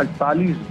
48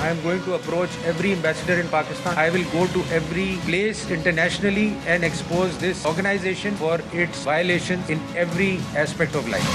I am going to approach every ambassador in Pakistan. I will go to every place internationally and expose this organization for its violations in every aspect of life.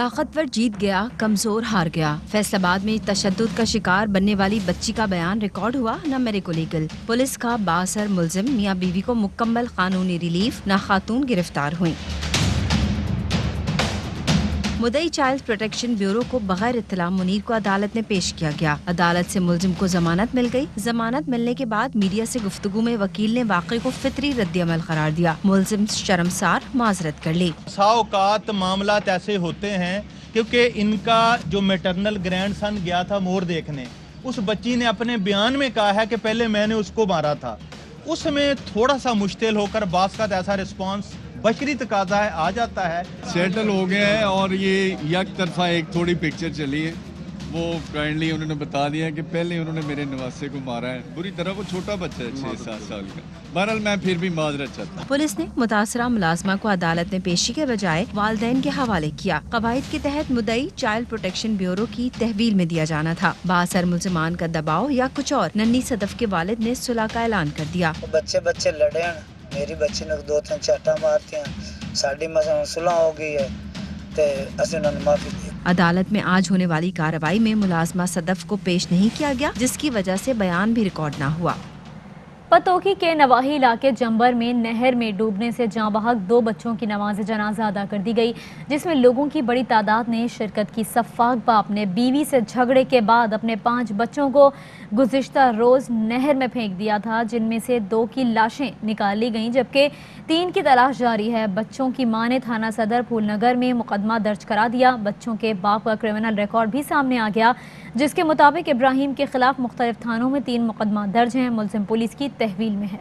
طاقتور جیت گیا، کمزور ہار گیا۔ فیصل آباد میں تشدد کا شکار بننے والی بچی کا بیان ریکارڈ ہوا، نہ میریکو لیگل۔ پولیس کا بااثر ملزم میاں بیوی کو مکمل قانونی ریلیف، نہ خاتون گرفتار ہوئیں۔ مدعی چائلڈ پروٹیکشن بیورو کو بغیر اطلاع منیر کو عدالت میں پیش کیا گیا۔ عدالت سے ملزم کو ضمانت مل گئی۔ ضمانت ملنے کے بعد میڈیا سے گفتگو میں وکیل نے واقعے کو فطری رد عمل قرار دیا۔ ملزم شرمسار معذرت کر لی۔ اوقات معاملات ایسے ہوتے ہیں کیونکہ ان کا جو میٹرنل گرینڈ سن گیا تھا مور دیکھنے، اس بچی نے اپنے بیان میں کہا ہے کہ پہلے میں نے اس کو مارا تھا۔ اس میں تھوڑا سا مشتعل ہو کر بعض کا ایسا رسپانس بشری تقاضا ہے آ جاتا ہے۔ سیٹل ہو گیا ہے اور یہ یک طرفہ ایک تھوڑی پکچر چلی ہے، وہ کائنڈلی انہوں نے بتا دیا کہ پہلے انہوں نے میرے نواسے کو مارا ہے بری طرح۔ وہ چھوٹا بچہ ہے 6-7 سال کا۔ بہرحال میں پھر بھی معذرت چاہتا ہوں۔ پولیس نے متاثرہ ملازمہ کو عدالت میں پیشی کے بجائے والدین کے حوالے کیا۔ قواعد کے تحت مدعی چائلڈ پروٹیکشن بیورو کی تحویل میں دیا جانا تھا۔ بااثر ملزمان کا دباؤ یا کچھ اور، ننھی صدف کے والد نے صلح کا اعلان کر دیا۔ بچے لڑے ہیں، میری بچی نے 2-3 چاٹا مارتی ہیں، ساڑی مثلا صلح ہو گئی ہے تے اسے انہوں نے معافی دی۔ عدالت میں آج ہونے والی کارروائی میں ملازمہ صدف کو پیش نہیں کیا گیا، جس کی وجہ سے بیان بھی ریکارڈ نہ ہوا۔ پتوکی کے نواحی علاقے جمبر میں نہر میں ڈوبنے سے جاں بحق 2 بچوں کی نماز جنازہ ادا کر دی گئی، جس میں لوگوں کی بڑی تعداد نے شرکت کی۔ سفاک باپ نے بیوی سے جھگڑے کے بعد اپنے 5 بچوں کو گزشتہ روز نہر میں پھینک دیا تھا، جن میں سے 2 کی لاشیں نکالی گئیں جبکہ 3 کی تلاش جاری ہے۔ بچوں کی ماں نے تھانہ صدر پھول نگر میں مقدمہ درج کرا دیا۔ بچوں کے باپ کا کرمنل ریکارڈ بھی سامنے آ گیا، جس کے مطابق ابراہیم کے خلاف مختلف تھانوں میں 3 مقدمہ درج ہیں۔ ملزم پولیس کی تحویل میں ہے۔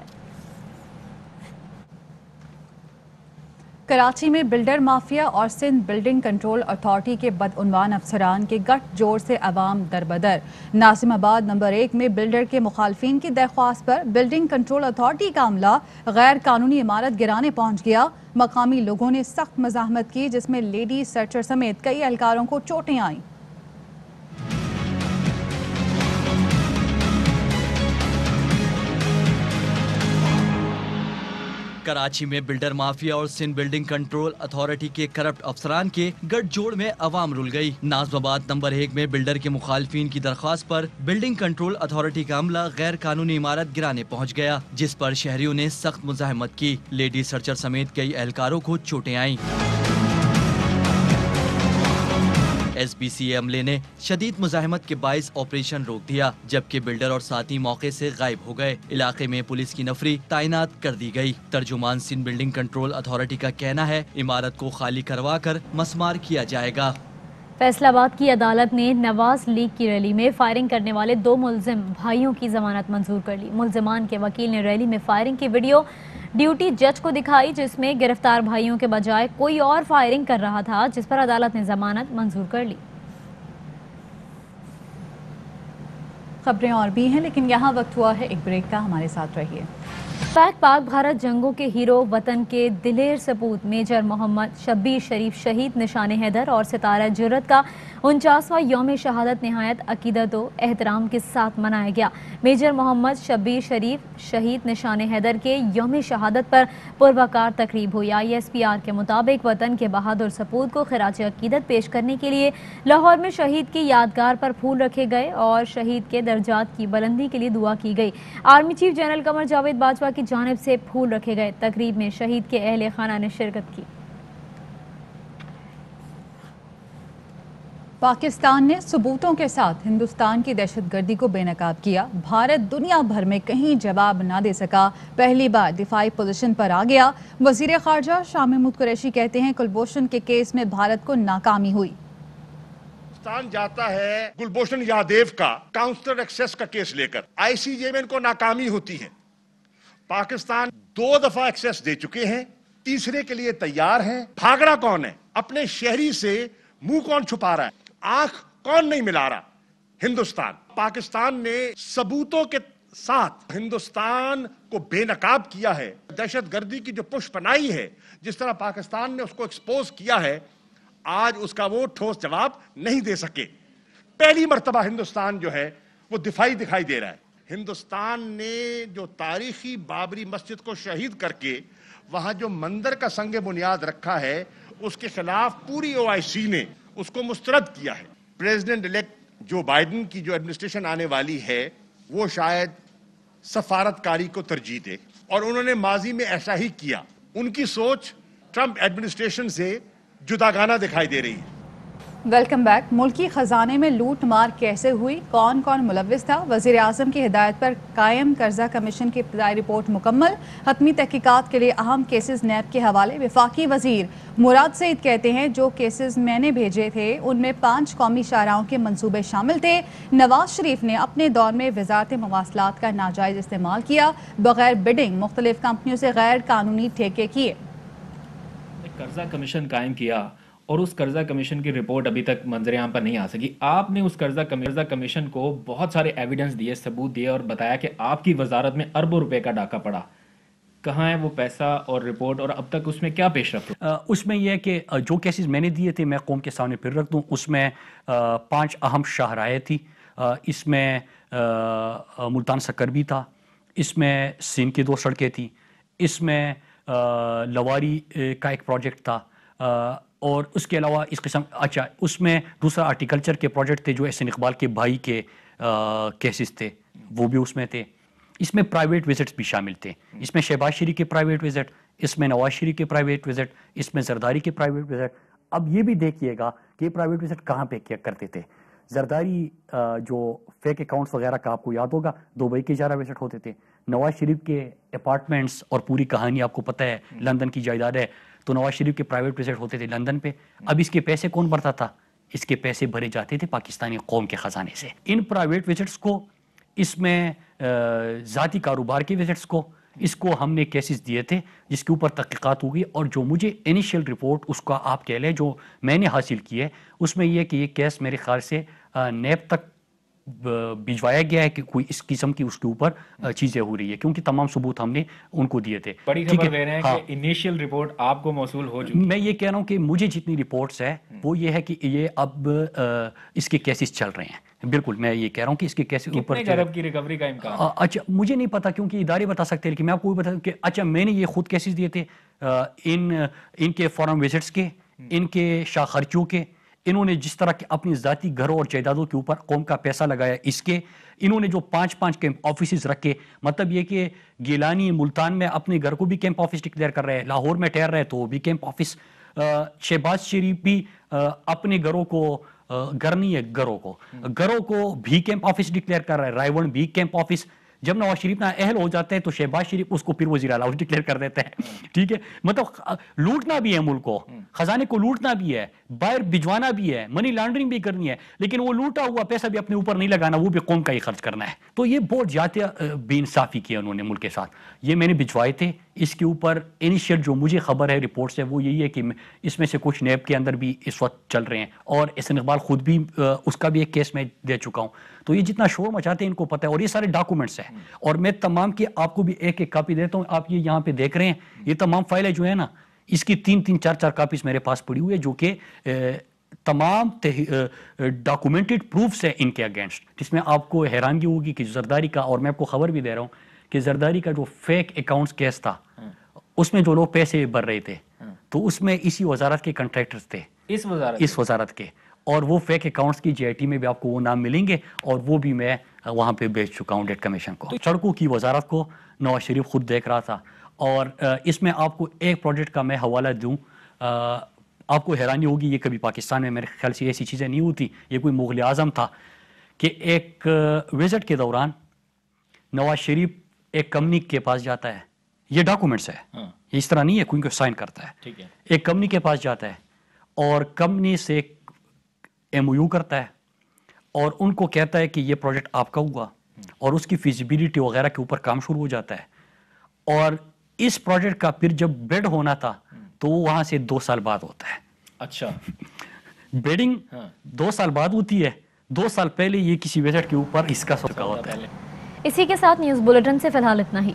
کراچی میں بلڈر مافیا اور سندھ بلڈنگ کنٹرول اتھارٹی کے بدعنوان افسران کے گٹھ جوڑ سے عوام دربدر۔ ناظم آباد نمبر 1 میں بلڈر کے مخالفین کی درخواست پر بلڈنگ کنٹرول اتھارٹی کا عملہ غیر قانونی عمارت گرانے پہنچ گیا۔ مقامی لوگوں نے سخت مزاحمت کی، جس میں لیڈی سرچر سمیت کئی اہلکاروں کو چوٹیں آئیں۔ کراچی میں بلڈر مافیا اور سندھ بلڈنگ کنٹرول اتھارٹی کے کرپٹ افسران کے گٹھ جوڑ میں عوام رل گئی۔ ناظم آباد نمبر 1 میں بلڈر کے مخالفین کی درخواست پر بلڈنگ کنٹرول اتھارٹی کا عملہ غیر قانونی عمارت گرانے پہنچ گیا، جس پر شہریوں نے سخت مزاحمت کی۔ لیڈی سرچر سمیت کئی اہلکاروں کو چوٹیں آئیں۔ ایس بی سی عملے نے شدید مزاحمت کے باعث آپریشن روک دیا، جبکہ بلڈر اور ساتھی موقع سے غائب ہو گئے۔ علاقے میں پولیس کی نفری تعینات کر دی گئی۔ ترجمان سندھ بلڈنگ کنٹرول اتھارٹی کا کہنا ہے عمارت کو خالی کروا کر مسمار کیا جائے گا۔ فیصل آباد کی عدالت نے نواز لیگ کی ریلی میں فائرنگ کرنے والے 2 ملزم بھائیوں کی ضمانت منظور کر لی۔ ملزمان کے وکیل نے ریلی میں فائرنگ کی ویڈیو ڈیوٹی جج کو دکھائی، جس میں گرفتار بھائیوں کے بجائے کوئی اور فائرنگ کر رہا تھا، جس پر عدالت نے ضمانت منظور کر لی۔ خبریں اور بھی ہیں، لیکن یہاں وقت ہوا ہے ایک بریک کا، ہمارے ساتھ رہیے۔ پاک بھارت جنگوں کے ہیرو، وطن کے دلیر سپوت میجر محمد شبیر شریف شہید نشان حیدر اور ستارہ جرت کا 49واں یوم شہادت نہایت عقیدت و احترام کے ساتھ منایا گیا۔ میجر محمد شبیر شریف شہید نشان حیدر کے یوم شہادت پر پروقار تقریب ہوئی۔ ISPR کے مطابق وطن کے بہادر سپوت کو خراج عقیدت پیش کرنے کے لیے لاہور میں شہید کی یادگار پر پھول رکھے گئے اور شہید کے درجات کی بلندی کے لیے دعا کی گئی۔ Army chief general Qamar Javed Bajwa کی جانب سے پھول رکھے گئے۔ تقریب میں شہید کے اہل خانہ نے شرکت کی۔ پاکستان نے ثبوتوں کے ساتھ ہندوستان کی دہشت گردی کو بے نقاب کیا۔ بھارت دنیا بھر میں کہیں جواب نہ دے سکا، پہلی بار دفاعی پوزیشن پر آ گیا۔ وزیر خارجہ شاہ محمود قریشی کہتے ہیں کلبھوشن کے کیس میں بھارت کو ناکامی ہوئی۔ پاکستان جاتا ہے کلبھوشن یادیو کا کاؤنسلر ایکسیس کا کیس لے کر، ICJ میں ان کو ناکامی ہوتی ہے۔ پاکستان 2 دفعہ ایکسیس دے چکے ہیں، تیسرے کے لیے تیار ہیں۔ بھاگڑا کون ہے؟ اپنے شہری سے منہ کون چھپا رہا ہے؟ آنکھ کون نہیں ملا رہا؟ ہندوستان۔ پاکستان نے ثبوتوں کے ساتھ ہندوستان کو بے نقاب کیا ہے۔ دہشت گردی کی جو پش پنائی ہے، جس طرح پاکستان نے اس کو ایکسپوز کیا ہے، آج اس کا وہ ٹھوس جواب نہیں دے سکے۔ پہلی مرتبہ ہندوستان جو ہے وہ دفاعی دکھائی دے رہا ہے۔ ہندوستان نے جو تاریخی بابری مسجد کو شہید کر کے وہاں جو مندر کا سنگ بنیاد رکھا ہے، اس کے خلاف پوری OIC نے اس کو مسترد کیا ہے. پریزیڈنٹ الیکٹ جو بائیڈن کی جو ایڈمنسٹریشن آنے والی ہے وہ شاید سفارتکاری کو ترجیح دے, اور انہوں نے ماضی میں ایسا ہی کیا. ان کی سوچ ٹرمپ ایڈمنسٹریشن سے جداگانہ دکھائی دے رہی ہے. Welcome back. ملکی خزانے میں لوٹ مار کیسے ہوئی, کون کون ملوث تھا؟ وزیر اعظم کی ہدایت پر قائم قرضہ کمیشن کی ابتدائی رپورٹ مکمل. حتمی تحقیقات کے لیے اہم کیسز نیب کے حوالے. وفاقی وزیر مراد سعید کہتے ہیں جو کیسز میں نے بھیجے تھے ان میں 5 قومی شاہراہوں کے منصوبے شامل تھے. نواز شریف نے اپنے دور میں وزارت مواصلات کا ناجائز استعمال کیا, بغیر بڈنگ مختلف کمپنیوں سے غیر قانونی ٹھیکے کیے. قرضہ کمیشن قائم کیا اور اس قرضہ کمیشن کی رپورٹ ابھی تک منظر عام پر نہیں آ سکی. آپ نے اس قرضہ کمیشن کو بہت سارے ایویڈنس دیے, ثبوت دیے اور بتایا کہ آپ کی وزارت میں اربوں روپے کا ڈاکہ پڑا. کہاں ہے وہ پیسہ اور رپورٹ, اور اب تک اس میں کیا پیش رفت؟ اس میں یہ ہے کہ جو کیسز میں نے دیے تھے میں قوم کے سامنے پھر رکھ دوں. اس میں 5 اہم شاہراہیں تھی. اس میں ملتان سکر بھی تھا, اس میں سندھ کی 2 سڑکیں تھیں, اس میں لواری کا ایک پروجیکٹ تھا, اور اس کے علاوہ اس قسم اس میں دوسرا آرٹیکلچر کے پروجیکٹ تھے جو احسن اقبال کے بھائی کے کیسز تھے, وہ بھی اس میں تھے. اس میں پرائیویٹ وزٹس بھی شامل تھے. اس میں شہباز شریف کے پرائیویٹ وزٹ, اس میں نواز شریف کے پرائیویٹ وزٹ, اس میں زرداری کے پرائیویٹ وزٹ. اب یہ بھی دیکھیے گا کہ یہ پرائیویٹ وزٹ کہاں پہ کیا کرتے تھے. زرداری جو فیک اکاؤنٹس وغیرہ کا آپ کو یاد ہوگا, دبئی کے اجارہ وزٹ ہوتے تھے. نواز شریف کے اپارٹمنٹس اور پوری کہانی آپ کو پتہ ہے, لندن کی جائیداد ہے, تو نواز شریف کے پرائیویٹ وزٹ ہوتے تھے لندن پہ. اب اس کے پیسے کون بھرتا تھا؟ اس کے پیسے بھرے جاتے تھے پاکستانی قوم کے خزانے سے. ان پرائیویٹ وزٹس کو, اس میں ذاتی کاروبار کے وزٹس کو, اس کو ہم نے کیسز دیے تھے جس کے اوپر تحقیقات ہوگی. اور جو مجھے انیشیل رپورٹ اس کا آپ کہہ لیں جو میں نے حاصل کی ہے, اس میں یہ کہ یہ کیس میرے خیال سے نیب تک بھجوایا گیا ہے کہ کوئی اس قسم کی اس کے اوپر چیزیں ہو رہی ہے, کیونکہ تمام ثبوت ہم نے ان کو دیے تھے. بڑی خبر دے رہے ہیں کہ انیشیل رپورٹ آپ کو موصول ہو چکی. میں یہ کہہ رہا ہوں کہ مجھے جتنی رپورٹس ہے وہ یہ ہے کہ یہ اب اس کے کیسز چل رہے ہیں. بالکل میں یہ کہہ رہا ہوں کہ اس کے کیسز اوپر کتنے ارب کی ریکوری کا امکان؟ اچھا مجھے نہیں پتا, کیونکہ ادارے بتا سکتے ہیں, لیکن میں آپ کو بھی بتا کہ اچھا میں نے یہ خود کیسز دیے تھے ان کے فارم وزٹس کے, ان کے شاہ خرچوں کے. انہوں نے جس طرح کے اپنی ذاتی گھروں اور جائیدادوں کے اوپر قوم کا پیسہ لگایا, اس کے انہوں نے جو 5 کیمپ آفیسز رکھے, مطلب یہ کہ گیلانی ملتان میں اپنے گھر کو بھی کیمپ آفس ڈکلیئر کر رہے ہیں, لاہور میں ٹھہر رہے تو وہ بھی کیمپ آفس, شہباز شریف بھی اپنے گھروں کو, گھر نہیں ہے گھروں کو بھی کیمپ آفس ڈکلیئر کر رہا ہے, رائیون بھی کیمپ آفس. جب نواز شریف نہ اہل ہو جاتے ہیں تو شہباز شریف اس کو پھر وزیر اعلیٰ ڈکلیئر کر دیتے ہیں. ٹھیک ہے, مطلب لوٹنا بھی ہے ملک کو, خزانے کو لوٹنا بھی ہے, باہر بھجوانا بھی ہے, منی لانڈرنگ بھی کرنی ہے, لیکن وہ لوٹا ہوا پیسہ بھی اپنے اوپر نہیں لگانا, وہ بھی قوم کا ہی خرچ کرنا ہے. تو یہ بہت زیادہ بے انصافی کیا انہوں نے ملک کے ساتھ. یہ میں نے بھجوائے تھے. اس کے اوپر انیشیل جو مجھے خبر ہے رپورٹ سے وہ یہی ہے کہ اس میں سے کچھ نیب کے اندر بھی اس وقت چل رہے ہیں, اور احسن اقبال خود بھی اس کا بھی ایک کیس میں دے چکا ہوں. تو یہ جتنا شور مچاتے ہیں ان کو پتہ ہے, اور یہ سارے ڈاکومنٹس ہیں, اور میں تمام کی آپ کو بھی ایک کاپی دیتا ہوں. آپ یہ یہاں پہ دیکھ رہے ہیں, یہ تمام فائلیں جو ہے نا, اس کی 3-4 کاپیز میرے پاس پڑی ہوئی ہے, جو کہ تمام ڈاکومنٹڈ پروفس ہیں ان کے اگینسٹ, جس میں آپ کو حیرانگی ہوگی کہ زرداری کا, اور میں آپ کو خبر بھی دے رہا ہوں کہ زرداری کا جو فیک اکاؤنٹس کیس تھا, اس میں جو لوگ پیسے بھر رہے تھے تو اس میں اسی وزارت کے کنٹریکٹرز تھے, اس وزارت کے, اور وہ فیک اکاؤنٹس کی JIT میں بھی آپ کو وہ نام ملیں گے, اور وہ بھی میں وہاں پہ بھیج چکا ہوں ڈیٹ کمیشن کو. سڑکوں کی وزارت کو نواز شریف خود دیکھ رہا تھا, اور اس میں آپ کو ایک پروجیکٹ کا میں حوالہ دوں, آپ کو حیرانی ہوگی, یہ کبھی پاکستان میں میرے خیال سے ایسی چیزیں نہیں ہوتی. یہ کوئی مغل اعظم تھا کہ ایک وزٹ کے دوران نواز شریف ایک کمپنی کے پاس جاتا ہے, یہ ڈاکومنٹس ہے, یہ اس طرح نہیں ہے کوئی سائن کرتا ہے, ایک کمپنی کے پاس جاتا ہے اور کمپنی سے MOU کرتا ہے, اور ان کو کہتا ہے کہ یہ پروجیکٹ آپ کا ہوا, اور اس کی فیزیبلٹی وغیرہ کے اوپر کام شروع ہو جاتا ہے. اور اس پروجیکٹ کا پھر جب بیڈ ہونا تھا تو وہ وہاں سے 2 سال بعد ہوتا ہے. اچھا, بیڈنگ 2 سال بعد ہوتی ہے, 2 سال پہلے یہ کسی وزٹ کے اوپر اس کا سوچا ہوتا ہے. اسی کے ساتھ نیوز بلیٹن سے فی الحال اتنا ہی.